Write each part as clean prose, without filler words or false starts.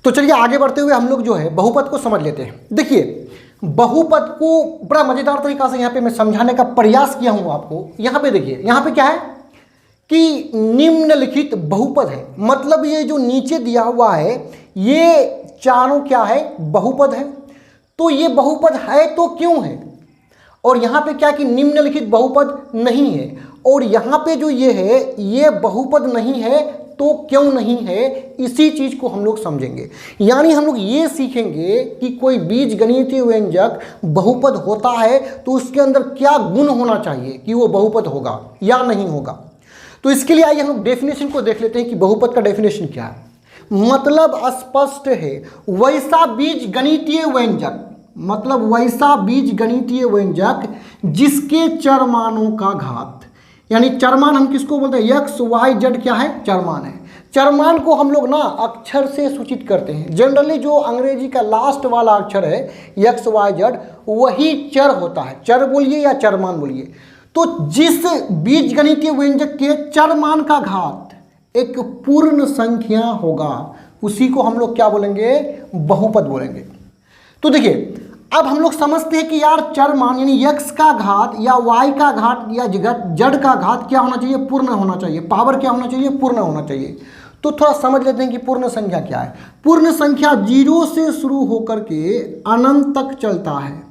तो चलिए आगे बढ़ते हुए हम लोग जो है बहुपद को समझ लेते हैं। देखिए बहुपद को बड़ा मजेदार तरीका से यहाँ पे मैं समझाने का प्रयास किया हूँ आपको। यहाँ पे देखिए, यहाँ पे क्या है कि निम्नलिखित बहुपद है, मतलब ये जो नीचे दिया हुआ है ये चारों क्या है, बहुपद है। तो ये बहुपद है तो क्यों है, और यहाँ पे क्या कि निम्नलिखित बहुपद नहीं है, और यहाँ पे जो ये है ये बहुपद नहीं है तो क्यों नहीं है, इसी चीज को हम लोग समझेंगे। यानी हम लोग ये सीखेंगे कि कोई बीजगणितीय व्यंजक बहुपद होता है तो उसके अंदर क्या गुण होना चाहिए कि वो बहुपद होगा या नहीं होगा। तो इसके लिए आइए हम डेफिनेशन को देख लेते हैं कि बहुपद का डेफिनेशन क्या है। मतलब स्पष्ट है वैसा बीजगणितीय व्यंजक, मतलब वैसा बीजगणितीय व्यंजक जिसके चरमानों का घात, यानी चरमान हम किसको बोलते हैं, एक्स वाई जेड क्या है, चरमान है। चरमान को हम लोग ना अक्षर से सूचित करते हैं। जनरली जो अंग्रेजी का लास्ट वाला अक्षर है एक्स वाई जेड वही चर होता है, चर बोलिए या चरमान बोलिए। तो जिस बीजगणितीय व्यंजक के चरमान का घात एक पूर्ण संख्या होगा उसी को हम लोग क्या बोलेंगे, बहुपद बोलेंगे। तो देखिए अब हम लोग समझते हैं कि यार चरमान यानी x का घात या y का घात या z का घात क्या होना चाहिए, पूर्ण होना चाहिए, पावर क्या होना चाहिए, पूर्ण होना चाहिए। तो थोड़ा समझ लेते हैं कि पूर्ण संख्या क्या है। पूर्ण संख्या 0 से शुरू होकर के अनंत तक चलता है,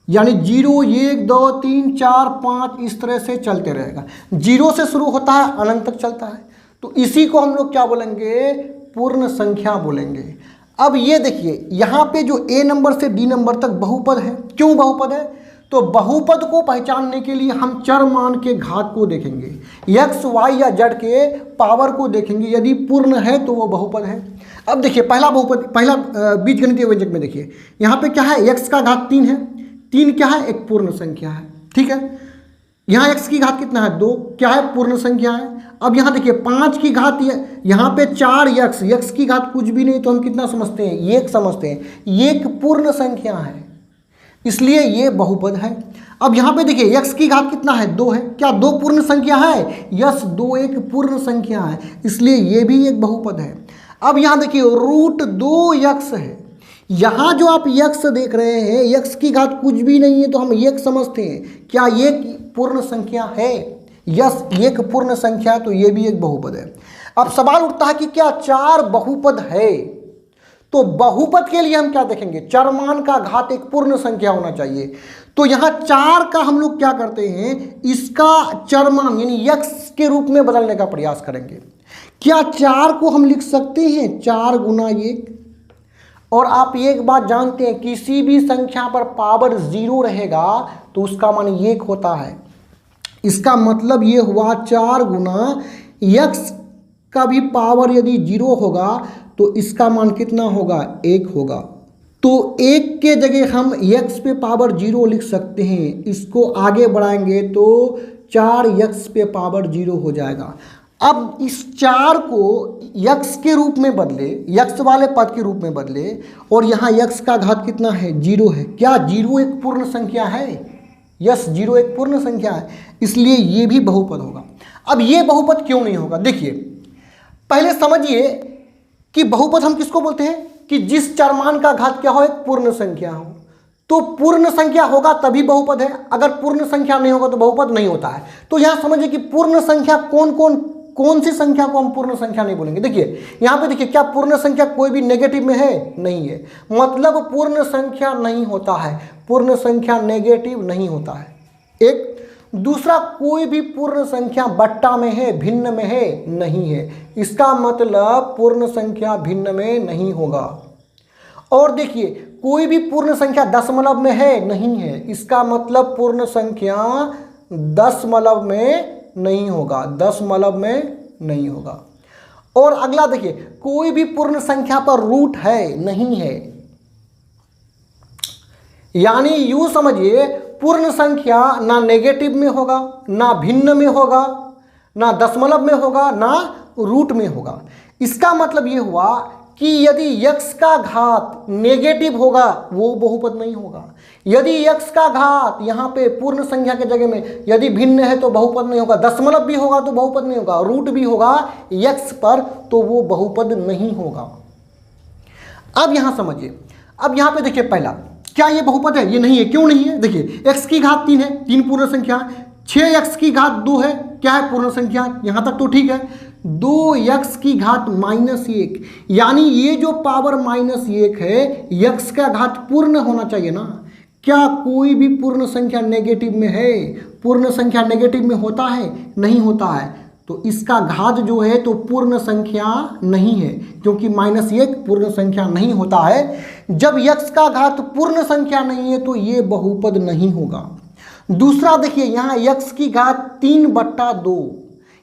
यानी 0 1 2 3 4 5 इस तरह से चलते रहेगा। 0 से शुरू होता है अनंत तक चलता है, तो इसी को हम लोग क्या बोलेंगे, पूर्ण संख्या बोलेंगे। अब ये देखिए यहाँ पे जो a नंबर से d नंबर तक बहुपद है। क्यों बहुपद है, तो बहुपद को पहचानने के लिए हम चर मान के घात को देखेंगे, x y या z के पावर को देखेंगे, यदि पूर्ण है तो वो बहुपद है। अब देखिए पहला बहुपद, पहला बीजगणितीय व्यंजक में देखिए यहाँ पे क्या है, x का घात 3 है, 3 क्या है, एक पूर्ण संख्या है, ठीक है। यहाँ x की घात कितना है, 2, क्या है, पूर्ण संख्या है। अब यहाँ देखिए 5 की घात, यहाँ पे 4x, x की घात कुछ भी नहीं तो हम कितना समझते हैं, एक समझते हैं, एक पूर्ण संख्या है इसलिए ये बहुपद है। अब यहाँ पे देखिए x की घात कितना है, 2 है, क्या 2 पूर्ण संख्या है, यस 2 एक पूर्ण संख्या है इसलिए ये भी एक बहुपद है। अब यहाँ देखिए √2x है, यहाँ जो आप x देख रहे हैं x की घात कुछ भी नहीं है तो हम एक समझते हैं, क्या ये पूर्ण संख्या है, यस एक पूर्ण संख्या, तो ये भी एक बहुपद है। अब सवाल उठता है कि क्या 4 बहुपद है, तो बहुपद के लिए हम क्या देखेंगे, चरमान का घात एक पूर्ण संख्या होना चाहिए। तो यहाँ 4 का हम लोग क्या करते हैं, इसका चरमान यानी x के रूप में बदलने का प्रयास करेंगे। क्या 4 को हम लिख सकते हैं 4 गुना 1, और आप एक बात जानते हैं किसी भी संख्या पर पावर 0 रहेगा तो उसका मान 1 होता है। इसका मतलब ये हुआ 4 गुना x का भी पावर यदि 0 होगा तो इसका मान कितना होगा, 1 होगा। तो 1 के जगह हम x पे पावर 0 लिख सकते हैं, इसको आगे बढ़ाएंगे तो 4x पे पावर 0 हो जाएगा। अब इस 4 को x के रूप में बदले, x वाले पद के रूप में बदले, और यहाँ x का घात कितना है, 0 है, क्या 0 एक पूर्ण संख्या है, यस 0 एक पूर्ण संख्या है इसलिए ये भी बहुपद होगा। अब ये बहुपद क्यों नहीं होगा, देखिए पहले समझिए कि बहुपद हम किसको बोलते हैं कि जिस चरमान का घात क्या हो, एक पूर्ण संख्या हो। तो पूर्ण संख्या होगा तभी बहुपद है, अगर पूर्ण संख्या नहीं होगा तो बहुपद नहीं होता है। तो यहाँ समझिए कि पूर्ण संख्या कौन सी संख्या को हम पूर्ण संख्या नहीं बोलेंगे। देखिए यहाँ पे देखिए, क्या पूर्ण संख्या कोई भी नेगेटिव में है, नहीं है, मतलब पूर्ण संख्या नहीं होता है, पूर्ण संख्या नेगेटिव नहीं होता है। एक दूसरा, कोई भी पूर्ण संख्या बट्टा में है, भिन्न में है, नहीं है, इसका मतलब पूर्ण संख्या भिन्न में नहीं होगा। और देखिए कोई भी पूर्ण संख्या दशमलव में है, नहीं है, इसका मतलब पूर्ण संख्या दशमलव में नहीं होगा, दशमलव में नहीं होगा। और अगला देखिए, कोई भी पूर्ण संख्या पर रूट है, नहीं है, यानी यूं समझिए पूर्ण संख्या ना नेगेटिव में होगा, ना भिन्न में होगा, ना दशमलव में होगा, ना रूट में होगा। इसका मतलब ये हुआ कि यदि x का घात नेगेटिव होगा वो बहुपद नहीं होगा, यदि x का घात यहाँ पे पूर्ण संख्या के जगह में यदि भिन्न है तो बहुपद नहीं होगा, दशमलव भी होगा तो बहुपद नहीं होगा, रूट भी होगा x पर तो वो बहुपद नहीं होगा। अब यहाँ समझिए, अब यहाँ पे देखिए पहला, क्या ये बहुपद है? ये नहीं है। क्यों नहीं है? देखिए x की घात 3 है, 3 पूर्ण संख्या, 6x की घात 2 है, क्या है? पूर्ण संख्या। यहाँ तक तो ठीक है। 2x की घात -1, यानी ये जो पावर -1 है, x का घात पूर्ण होना चाहिए ना। क्या कोई भी पूर्ण संख्या नेगेटिव में है? पूर्ण संख्या नेगेटिव में होता है? नहीं होता है। तो इसका घात जो है तो पूर्ण संख्या नहीं है, क्योंकि -1 पूर्ण संख्या नहीं होता है। जब x का घात पूर्ण संख्या नहीं है तो ये बहुपद नहीं होगा। दूसरा देखिए, यहाँ x की घात 3/2,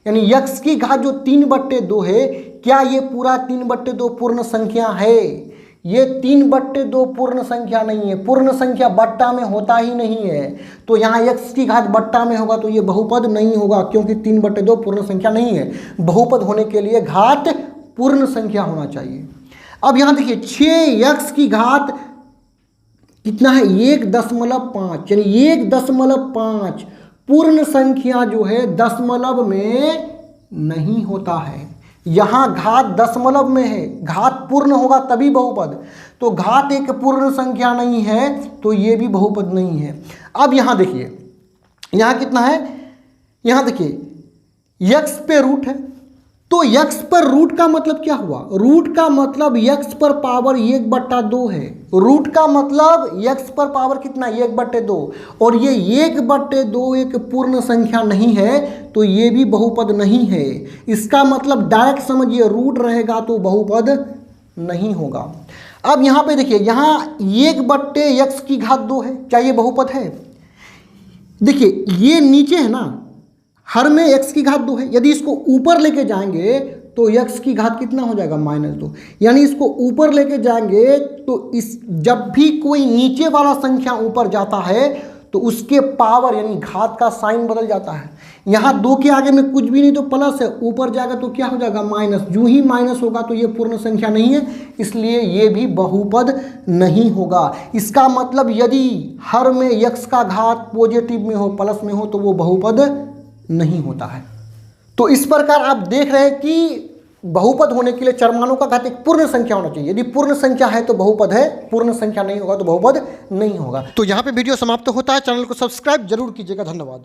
यानी x की घात जो 3/2 है, क्या ये पूरा 3/2 पूर्ण संख्या है? ये 3/2 पूर्ण संख्या नहीं है। पूर्ण संख्या बट्टा में होता ही नहीं है। तो यहाँ x की घात बट्टा में होगा तो ये बहुपद नहीं होगा, क्योंकि 3/2 पूर्ण संख्या नहीं है। बहुपद होने के लिए घात पूर्ण संख्या होना चाहिए। अब यहाँ देखिए, 6x की घात कितना है? 1.5, यानी 1.5 पूर्ण संख्या जो है दशमलव में नहीं होता है। यहाँ घात दशमलव में है, घात पूर्ण होगा तभी बहुपद। तो घात एक पूर्ण संख्या नहीं है तो ये भी बहुपद नहीं है। अब यहाँ देखिए, यहाँ कितना है? यहाँ देखिए x पे रूट है, तो x पर रूट का मतलब क्या हुआ? रूट का मतलब x पर पावर 1/2 है। रूट का मतलब x पर पावर कितना? 1/2, और ये 1/2 एक पूर्ण संख्या नहीं है तो ये भी बहुपद नहीं है। इसका मतलब डायरेक्ट समझिए, रूट रहेगा तो बहुपद नहीं होगा। अब यहाँ पे देखिए, यहाँ 1/x की घात 2 है, क्या ये बहुपद है? देखिए ये नीचे है ना, हर में x की घात 2 है। यदि इसको ऊपर लेके जाएंगे तो x की घात कितना हो जाएगा? -2, यानी इसको ऊपर लेके जाएंगे तो इस जब भी कोई नीचे वाला संख्या ऊपर जाता है तो उसके पावर यानी घात का साइन बदल जाता है। यहाँ 2 के आगे में कुछ भी नहीं तो प्लस है, ऊपर जाएगा तो क्या हो जाएगा? माइनस। जो ही माइनस होगा तो ये पूर्ण संख्या नहीं है, इसलिए ये भी बहुपद नहीं होगा। इसका मतलब यदि हर में x का घात पॉजिटिव में हो, प्लस में हो, तो वो बहुपद नहीं होता है। तो इस प्रकार आप देख रहे हैं कि बहुपद होने के लिए चरमानों का घात एक पूर्ण संख्या होना चाहिए। यदि पूर्ण संख्या है तो बहुपद है, पूर्ण संख्या नहीं होगा तो बहुपद नहीं होगा। तो यहाँ पे वीडियो समाप्त होता है। चैनल को सब्सक्राइब जरूर कीजिएगा। धन्यवाद।